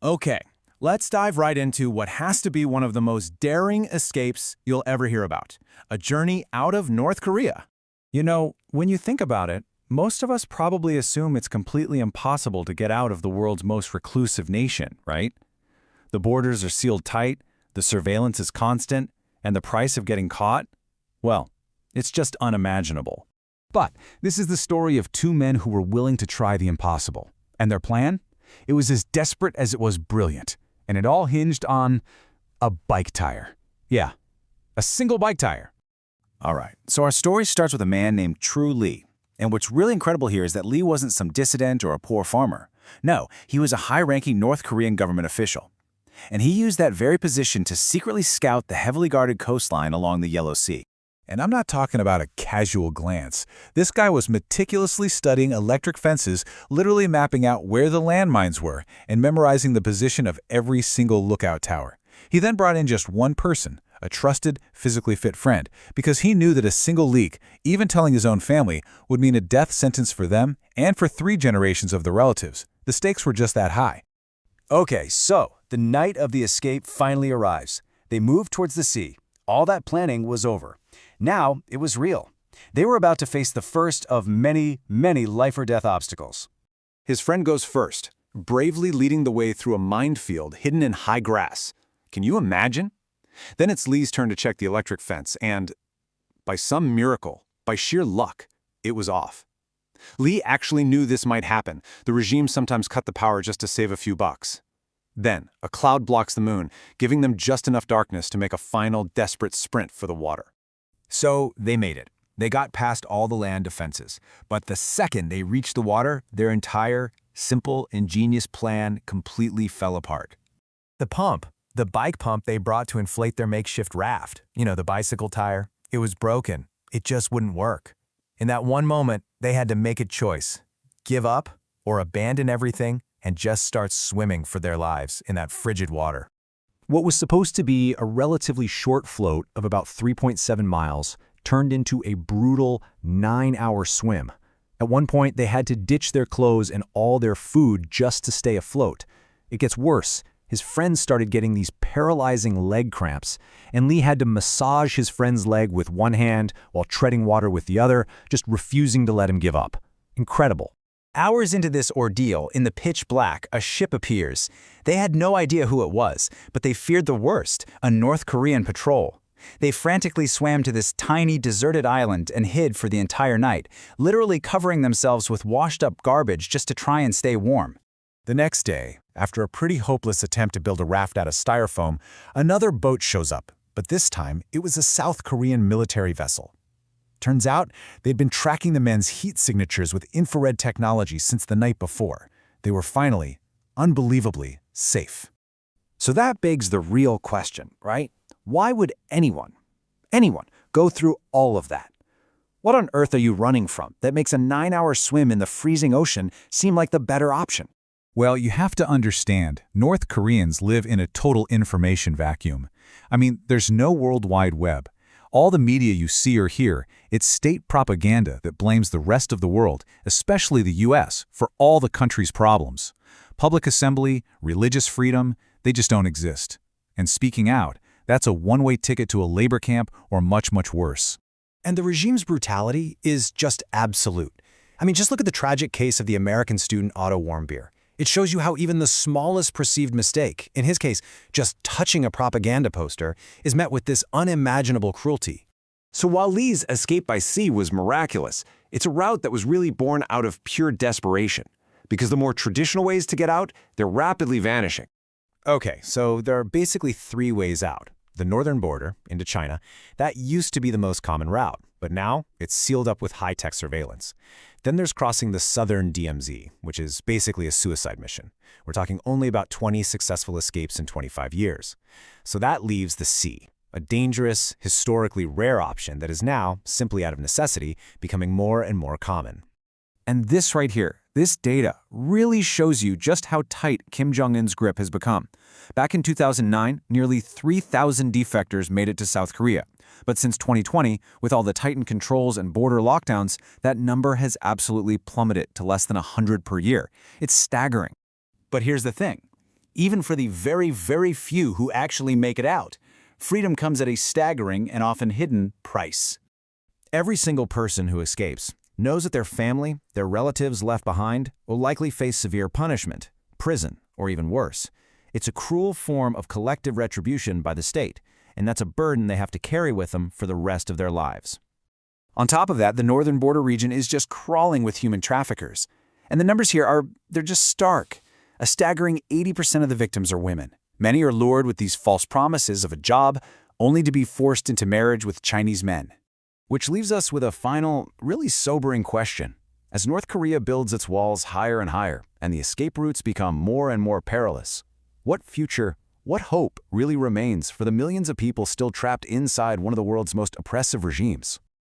Okay, let's dive right into what has to be one of the most daring escapes you'll ever hear about. A journey out of North Korea. You know, when you think about it, most of us probably assume it's completely impossible to get out of the world's most reclusive nation, right? The borders are sealed tight, the surveillance is constant, and the price of getting caught? Well, it's just unimaginable. But this is the story of two men who were willing to try the impossible. And their plan? It was as desperate as it was brilliant. And it all hinged on a bike tire. Yeah, a single bike tire. All right, so our story starts with a man named True Lee. And what's really incredible here is that Lee wasn't some dissident or a poor farmer. No, he was a high-ranking North Korean government official. And he used that very position to secretly scout the heavily guarded coastline along the Yellow Sea. And I'm not talking about a casual glance. This guy was meticulously studying electric fences, literally mapping out where the landmines were, and memorizing the position of every single lookout tower. He then brought in just one person, a trusted, physically fit friend, because he knew that a single leak, even telling his own family, would mean a death sentence for them and for 3 generations of the relatives. The stakes were just that high. Okay, so the night of the escape finally arrives. They moved towards the sea. All that planning was over. Now it was real. They were about to face the first of many, many life-or-death obstacles. His friend goes first, bravely leading the way through a minefield hidden in high grass. Can you imagine? Then it's Lee's turn to check the electric fence, and by some miracle, by sheer luck, it was off. Lee actually knew this might happen. The regime sometimes cut the power just to save a few bucks. Then, a cloud blocks the moon, giving them just enough darkness to make a final, desperate sprint for the water. So, they made it. They got past all the land defenses. But the second they reached the water, their entire, simple, ingenious plan completely fell apart. The bike pump they brought to inflate their makeshift raft, the bicycle tire, it was broken. It just wouldn't work. In that one moment, they had to make a choice. Give up or abandon everything and just start swimming for their lives in that frigid water. What was supposed to be a relatively short float of about 3.7 miles turned into a brutal 9-hour swim. At one point, they had to ditch their clothes and all their food just to stay afloat. It gets worse. His friends started getting these paralyzing leg cramps, and Lee had to massage his friend's leg with one hand while treading water with the other, just refusing to let him give up. Incredible. Hours into this ordeal, in the pitch black, a ship appears. They had no idea who it was, but they feared the worst, a North Korean patrol. They frantically swam to this tiny, deserted island and hid for the entire night, literally covering themselves with washed-up garbage just to try and stay warm. The next day, after a pretty hopeless attempt to build a raft out of styrofoam, another boat shows up, but this time it was a South Korean military vessel. Turns out they'd been tracking the men's heat signatures with infrared technology since the night before. They were finally, unbelievably, safe. So that begs the real question, right? Why would anyone, go through all of that? What on earth are you running from that makes a 9-hour swim in the freezing ocean seem like the better option? Well, you have to understand, North Koreans live in a total information vacuum. I mean, there's no World Wide Web. All the media you see or hear, it's state propaganda that blames the rest of the world, especially the US, for all the country's problems. Public assembly, religious freedom, they just don't exist. And speaking out, that's a one-way ticket to a labor camp or much, much worse. And the regime's brutality is just absolute. I mean, just look at the tragic case of the American student Otto Warmbier. It shows you how even the smallest perceived mistake, in his case, just touching a propaganda poster, is met with this unimaginable cruelty. So while Lee's escape by sea was miraculous, it's a route that was really born out of pure desperation. Because the more traditional ways to get out, they're rapidly vanishing. Okay, so there are basically 3 ways out. The northern border, into China, that used to be the most common route, but now it's sealed up with high-tech surveillance. Then there's crossing the southern DMZ, which is basically a suicide mission. We're talking only about 20 successful escapes in 25 years. So that leaves the sea, a dangerous, historically rare option that is now, simply out of necessity, becoming more and more common. And this right here, this data, really shows you just how tight Kim Jong-un's grip has become. Back in 2009, nearly 3,000 defectors made it to South Korea. But since 2020, with all the tightened controls and border lockdowns, that number has absolutely plummeted to less than 100 per year. It's staggering. But here's the thing. even for the very, very few who actually make it out. Freedom comes at a staggering and often hidden price. Every single person who escapes knows that their family, their relatives left behind, will likely face severe punishment, prison, or even worse. It's a cruel form of collective retribution by the state, and that's a burden they have to carry with them for the rest of their lives. On top of that, the northern border region is just crawling with human traffickers. And the numbers here they're just stark. A staggering 80% of the victims are women. Many are lured with these false promises of a job, only to be forced into marriage with Chinese men. Which leaves us with a final, really sobering question. As North Korea builds its walls higher and higher, and the escape routes become more and more perilous, what future, what hope really remains for the millions of people still trapped inside one of the world's most oppressive regimes?